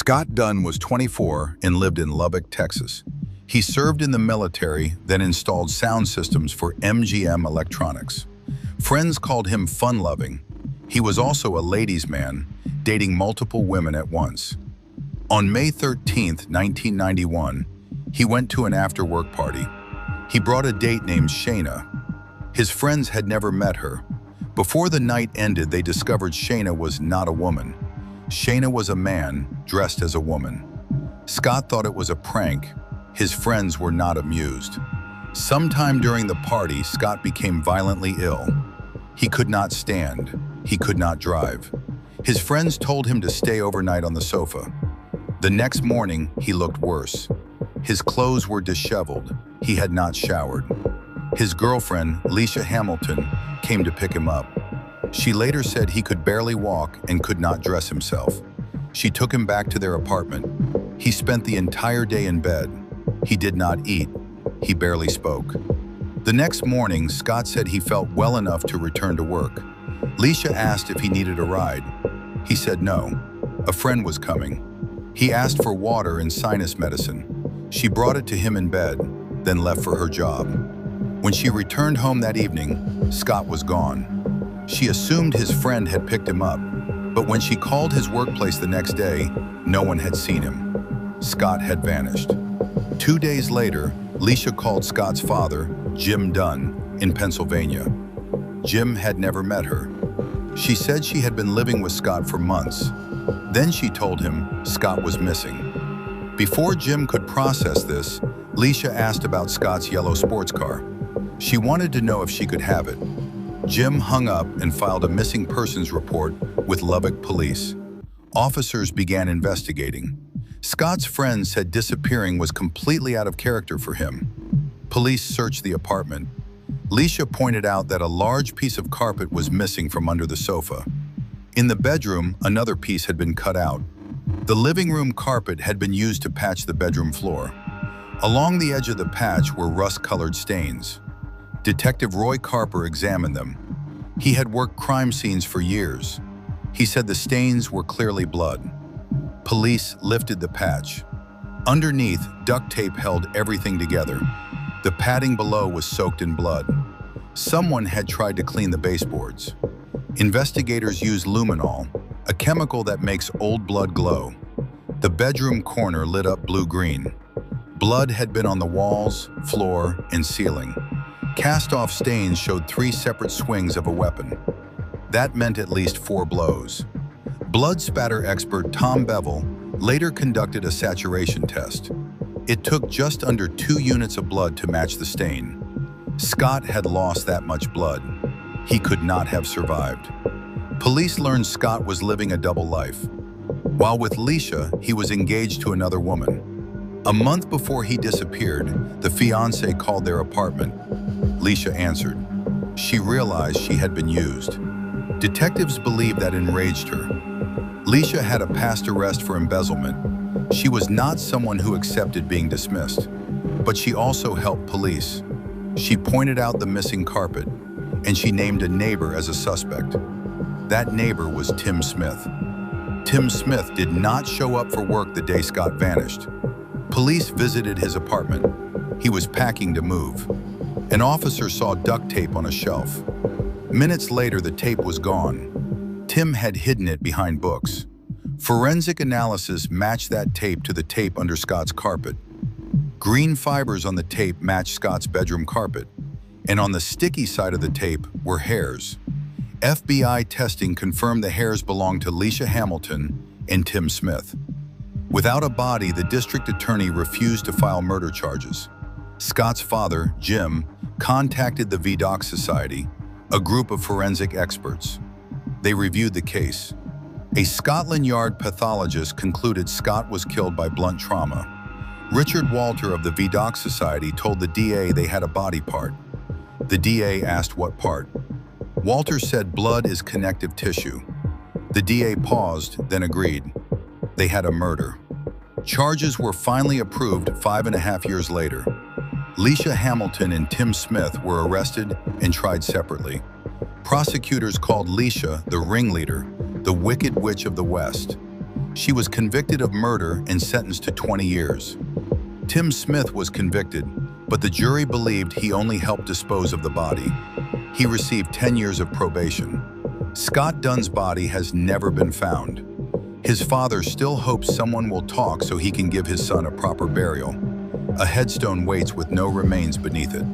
Scott Dunn was 24 and lived in Lubbock, Texas. He served in the military, then installed sound systems for MGM Electronics. Friends called him fun-loving. He was also a ladies' man, dating multiple women at once. On May 13, 1991, he went to an after-work party. He brought a date named Shayna. His friends had never met her. Before the night ended, they discovered Shayna was not a woman. Shayna was a man dressed as a woman. Scott thought it was a prank. His friends were not amused. Sometime during the party, Scott became violently ill. He could not stand. He could not drive. His friends told him to stay overnight on the sofa. The next morning, he looked worse. His clothes were disheveled. He had not showered. His girlfriend, Leisha Hamilton, came to pick him up. She later said he could barely walk and could not dress himself. She took him back to their apartment. He spent the entire day in bed. He did not eat. He barely spoke. The next morning, Scott said he felt well enough to return to work. Leisha asked if he needed a ride. He said no. A friend was coming. He asked for water and sinus medicine. She brought it to him in bed, then left for her job. When she returned home that evening, Scott was gone. She assumed his friend had picked him up, but when she called his workplace the next day, no one had seen him. Scott had vanished. 2 days later, Leisha called Scott's father, Jim Dunn, in Pennsylvania. Jim had never met her. She said she had been living with Scott for months. Then she told him Scott was missing. Before Jim could process this, Leisha asked about Scott's yellow sports car. She wanted to know if she could have it. Jim hung up and filed a missing persons report with Lubbock police. Officers began investigating. Scott's friends said disappearing was completely out of character for him. Police searched the apartment. Leisha pointed out that a large piece of carpet was missing from under the sofa. In the bedroom, another piece had been cut out. The living room carpet had been used to patch the bedroom floor. Along the edge of the patch were rust-colored stains. Detective Roy Carper examined them. He had worked crime scenes for years. He said the stains were clearly blood. Police lifted the patch. Underneath, duct tape held everything together. The padding below was soaked in blood. Someone had tried to clean the baseboards. Investigators used Luminol, a chemical that makes old blood glow. The bedroom corner lit up blue-green. Blood had been on the walls, floor, and ceiling. Cast-off stains showed 3 separate swings of a weapon. That meant at least 4 blows. Blood spatter expert Tom Bevel later conducted a saturation test. It took just under 2 units of blood to match the stain. Scott had lost that much blood. He could not have survived. Police learned Scott was living a double life. While with Leisha, he was engaged to another woman. A month before he disappeared, the fiancé called their apartment. Leisha answered. She realized she had been used. Detectives believed that enraged her. Leisha had a past arrest for embezzlement. She was not someone who accepted being dismissed, but she also helped police. She pointed out the missing carpet, and she named a neighbor as a suspect. That neighbor was Tim Smith. Tim Smith did not show up for work the day Scott vanished. Police visited his apartment. He was packing to move. An officer saw duct tape on a shelf. Minutes later, the tape was gone. Tim had hidden it behind books. Forensic analysis matched that tape to the tape under Scott's carpet. Green fibers on the tape matched Scott's bedroom carpet, and on the sticky side of the tape were hairs. FBI testing confirmed the hairs belonged to Leisha Hamilton and Tim Smith. Without a body, the district attorney refused to file murder charges. Scott's father, Jim, contacted the Vidocq Society, a group of forensic experts. They reviewed the case. A Scotland Yard pathologist concluded Scott was killed by blunt trauma. Richard Walter of the Vidocq Society told the DA they had a body part. The DA asked what part. Walter said blood is connective tissue. The DA paused, then agreed. They had a murder. Charges were finally approved 5.5 years later. Leisha Hamilton and Tim Smith were arrested and tried separately. Prosecutors called Leisha the ringleader, the Wicked Witch of the West. She was convicted of murder and sentenced to 20 years. Tim Smith was convicted, but the jury believed he only helped dispose of the body. He received 10 years of probation. Scott Dunn's body has never been found. His father still hopes someone will talk so he can give his son a proper burial. A headstone waits with no remains beneath it.